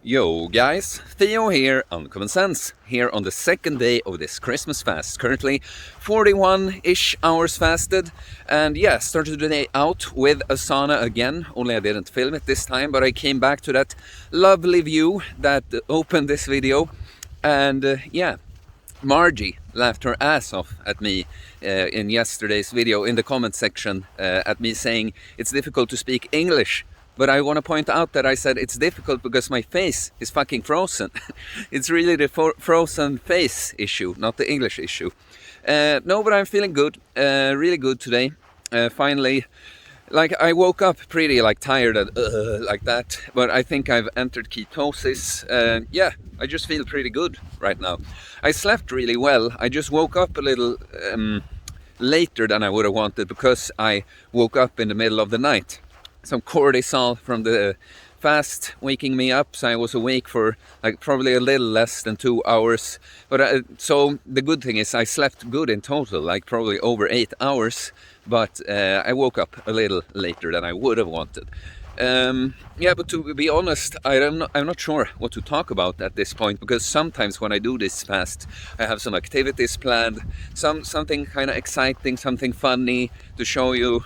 Yo guys, Theo here, Uncommon Sense, here on the second day of this Christmas fast. Currently 41-ish hours fasted, and yeah, started the day out with a sauna again, only I didn't film it this time, but I came back to that lovely view that opened this video, and yeah, Margie laughed her ass off at me in yesterday's video in the comment section at me saying it's difficult to speak English. But I want to point out that I said it's difficult because my face is fucking frozen. It's really the frozen face issue, not the English issue. No, but I'm feeling good, really good today. Finally, like I woke up pretty like tired and like that, but I think I've entered ketosis. Yeah, I just feel pretty good right now. I slept really well. I just woke up a little later than I would have wanted because I woke up in the middle of the night. Some cortisol from the fast waking me up, so I was awake for like probably a little less than 2 hours. But so the good thing is I slept good in total, like probably over 8 hours. But I woke up a little later than I would have wanted. Yeah, but to be honest, I'm not sure what to talk about at this point, because sometimes when I do this fast, I have some activities planned, something kind of exciting, something funny to show you.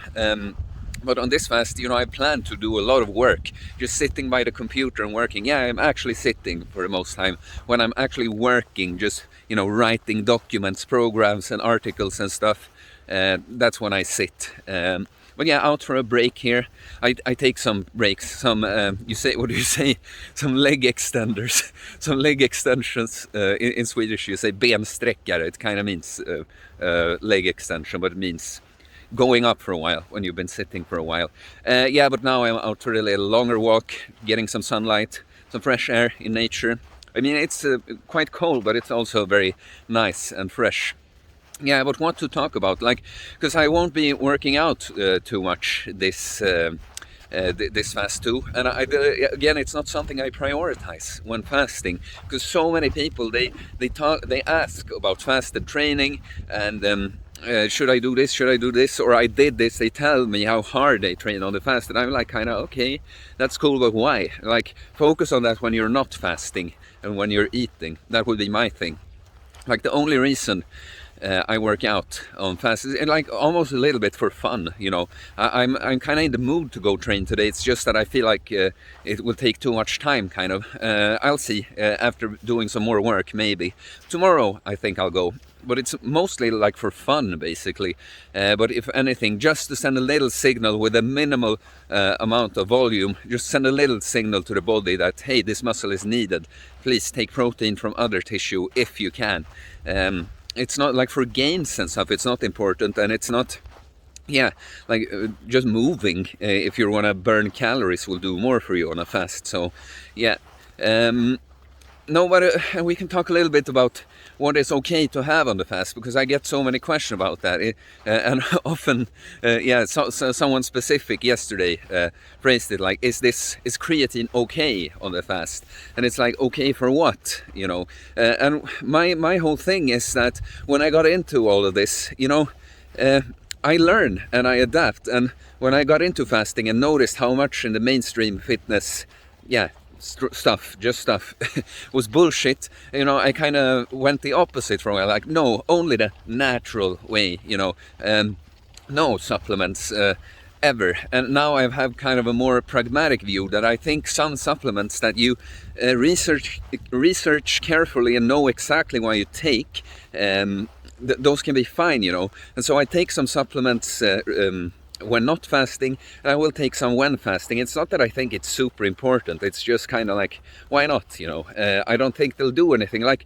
But on this fast, I plan to do a lot of work, just sitting by the computer and working. Yeah, I'm actually sitting for the most time. When I'm actually working, just, writing documents, programs and articles and stuff, that's when I sit. But yeah, out for a break here. I take some breaks, some, what do you say? Some leg extenders, some leg extensions. In Swedish you say bensträckare. It kind of means leg extension, but it means going up for a while when you've been sitting for a while. Yeah, but now I'm out for a little longer walk, getting some sunlight, some fresh air in nature. I mean, it's quite cold, but it's also very nice and fresh. Yeah, but what to talk about? Like, because I won't be working out too much this fast too, and again, it's not something I prioritize when fasting, because so many people they ask about fasted training and should I do this, should I do this, or I did this. They tell me how hard they train on the fast, and I'm like, kind of, okay, that's cool, but why? Like, focus on that when you're not fasting and when you're eating. That would be my thing. Like, the only reason I work out on fast is like almost a little bit for fun, I'm kind of in the mood to go train today. It's just that I feel like it will take too much time, kind of. I'll see after doing some more work, maybe tomorrow I think I'll go, but it's mostly like for fun, basically. But if anything, just to send a little signal with a minimal amount of volume, just send a little signal to the body that, hey, this muscle is needed, please take protein from other tissue if you can. It's not like for gains and stuff, it's not important, and it's not, yeah, like just moving, if you want to burn calories, will do more for you on a fast. So yeah, no, but we can talk a little bit about what is okay to have on the fast, because I get so many questions about that, and often, yeah, someone specific yesterday phrased it like, is creatine okay on the fast? And it's like, okay for what? And my whole thing is that when I got into all of this, I learn and I adapt. And when I got into fasting and noticed how much in the mainstream fitness, yeah, stuff was bullshit, I kind of went the opposite from it. Like, no, only the natural way, no supplements ever. And now I have kind of a more pragmatic view that I think some supplements that you research carefully and know exactly why you take, those can be fine, and so I take some supplements when not fasting, and I will take some when fasting. It's not that I think it's super important, it's just kind of like, why not, I don't think they'll do anything. Like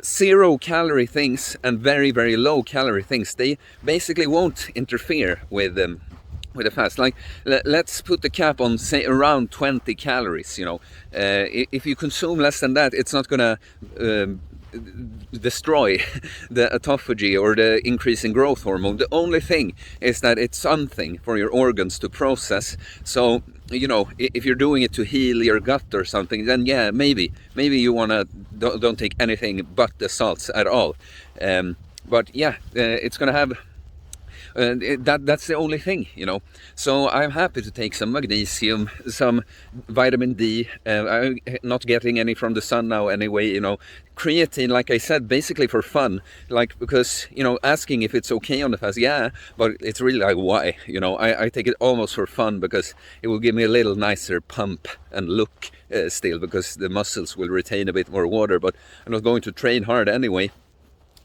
0 calorie things and very, very low calorie things, they basically won't interfere with a fast. Like, let's put the cap on, say, around 20 calories, if you consume less than that, it's not gonna destroy the autophagy or the increase in growth hormone. The only thing is that it's something for your organs to process. So, if you're doing it to heal your gut or something, then yeah, maybe you wanna don't take anything but the salts at all. But yeah, it's gonna have That's the only thing, you know. So I'm happy to take some magnesium, some vitamin D. I'm not getting any from the sun now anyway, you know. Creatine, like I said, basically for fun, like, because, you know, asking if it's okay on the fast, yeah, but it's really like, why, you know. I take it almost for fun, because it will give me a little nicer pump and look still, because the muscles will retain a bit more water, but I'm not going to train hard anyway.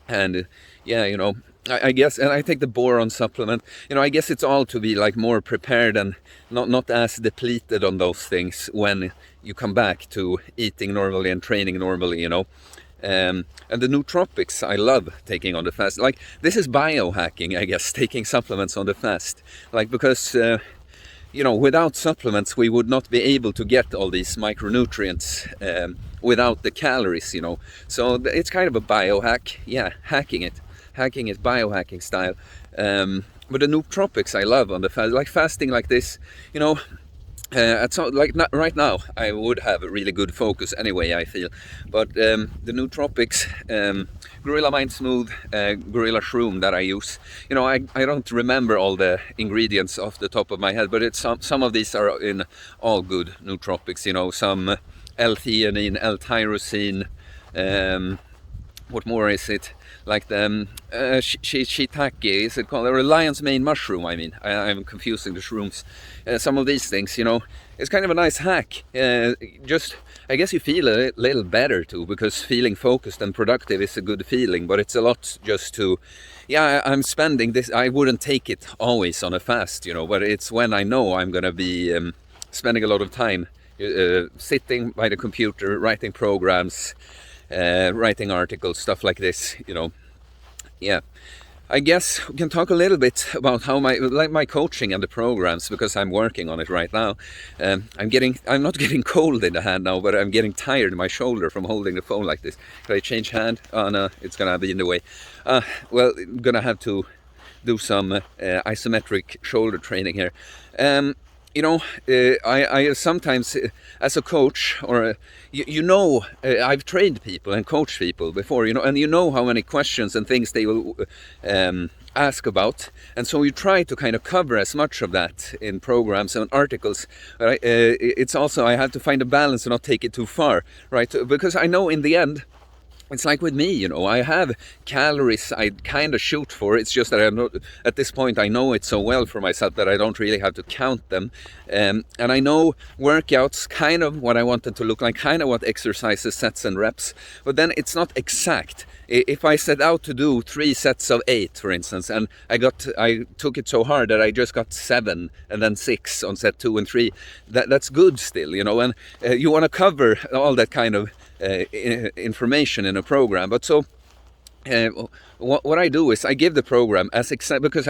And yeah, you know, I guess, and I take the boron supplement, you know. I guess it's all to be like more prepared and not as depleted on those things when you come back to eating normally and training normally, you know. And the nootropics I love taking on the fast. Like, this is biohacking, I guess, taking supplements on the fast. Like, because you know, without supplements we would not be able to get all these micronutrients without the calories, you know. So it's kind of a biohack, yeah, hacking it, biohacking style. But the nootropics I love on the fast, like fasting like this, you know. Right now I would have a really good focus anyway, I feel, but the nootropics, Gorilla Mind Smooth, Gorilla Shroom that I use, you know, I don't remember all the ingredients off the top of my head, but it's some of these are in all good nootropics, you know. Some L-theanine, L-tyrosine, what more is it? Like the shiitake, is it called? Or a lion's mane mushroom, I mean. I'm confusing the shrooms. Some of these things, you know, it's kind of a nice hack. Just, I guess you feel a little better too, because feeling focused and productive is a good feeling, but it's a lot just to, yeah, I'm spending this, I wouldn't take it always on a fast, you know, but it's when I know I'm gonna be spending a lot of time sitting by the computer, writing programs, writing articles, stuff like this, you know. Yeah, I guess we can talk a little bit about how my coaching and the programs, because I'm working on it right now. I'm not getting cold in the hand now, but I'm getting tired in my shoulder from holding the phone like this. Can I change hand? Oh no, it's gonna be in the way. Well, I'm gonna have to do some isometric shoulder training here. You know, I sometimes, as a coach, or you know, I've trained people and coached people before, you know, and you know how many questions and things they will ask about, and so you try to kind of cover as much of that in programs and articles. But it's also, I have to find a balance and not take it too far, right? Because I know in the end, it's like with me, you know, I have calories I kind of shoot for. It's just that I'm not, at this point, I know it so well for myself that I don't really have to count them. And I know workouts, kind of what I want them to look like, kind of what exercises, sets and reps. But then it's not exact. If I set out to do 3 sets of 8, for instance, and I took it so hard that I just got 7 and then 6 on set 2 and 3, that's good still, you know. And you want to cover all that kind of information in a program. But so what I do is I give the program as because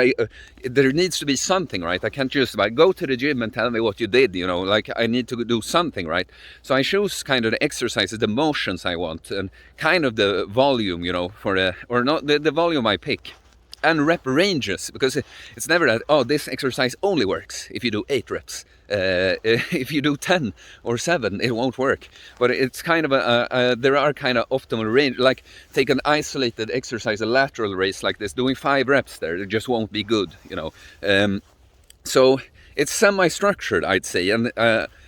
there needs to be something, right? I can't just like go to the gym and tell me what you did, you know. Like, I need to do something, right? So I choose kind of the exercises, the motions I want, and kind of the volume, you know, or not the volume I pick. And rep ranges, because it's never that, oh, this exercise only works if you do 8 reps. If you do 10 or 7, it won't work. But it's kind of there are kind of optimal range. Like, take an isolated exercise, a lateral raise like this, doing 5 reps there, it just won't be good, you know. So it's semi-structured, I'd say, and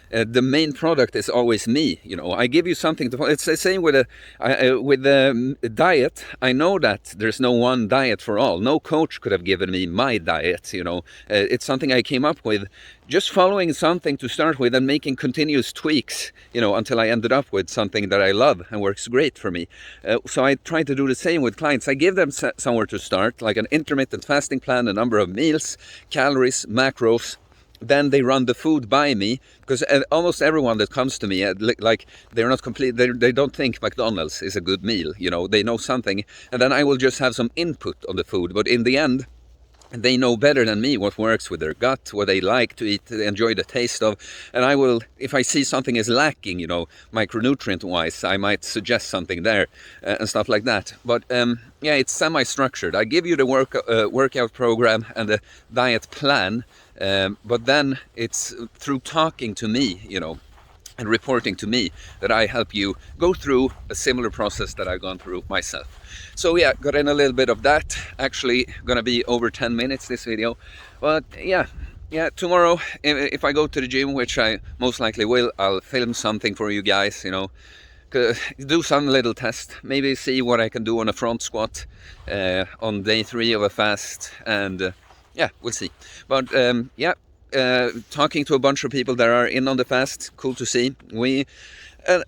the main product is always me, you know. I give you something to follow. It's the same with the diet. I know that there's no one diet for all. No coach could have given me my diet, you know. It's something I came up with, just following something to start with and making continuous tweaks, you know, until I ended up with something that I love and works great for me. So I try to do the same with clients. I give them somewhere to start, like an intermittent fasting plan, a number of meals, calories, macros. Then they run the food by me, because almost everyone that comes to me, like, they're not complete, they don't think McDonald's is a good meal, you know. They know something, and then I will just have some input on the food. But in the end, they know better than me what works with their gut, what they like to eat, enjoy the taste of. And I will, if I see something is lacking, you know, micronutrient wise, I might suggest something there and stuff like that. But yeah, it's semi-structured. I give you the workout program and the diet plan, but then it's through talking to me, you know. and reporting to me that I help you go through a similar process that I've gone through myself. So yeah, got in a little bit of that. Actually gonna be over 10 minutes this video, but yeah, tomorrow if I go to the gym, which I most likely will, I'll film something for you guys, you know, do some little test, maybe see what I can do on a front squat on day 3 of a fast, and yeah, we'll see. But yeah, talking to a bunch of people that are in on the fast, cool to see. We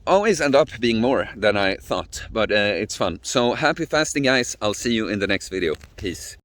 always end up being more than I thought, but it's fun. So happy fasting, guys. I'll see you in the next video. Peace.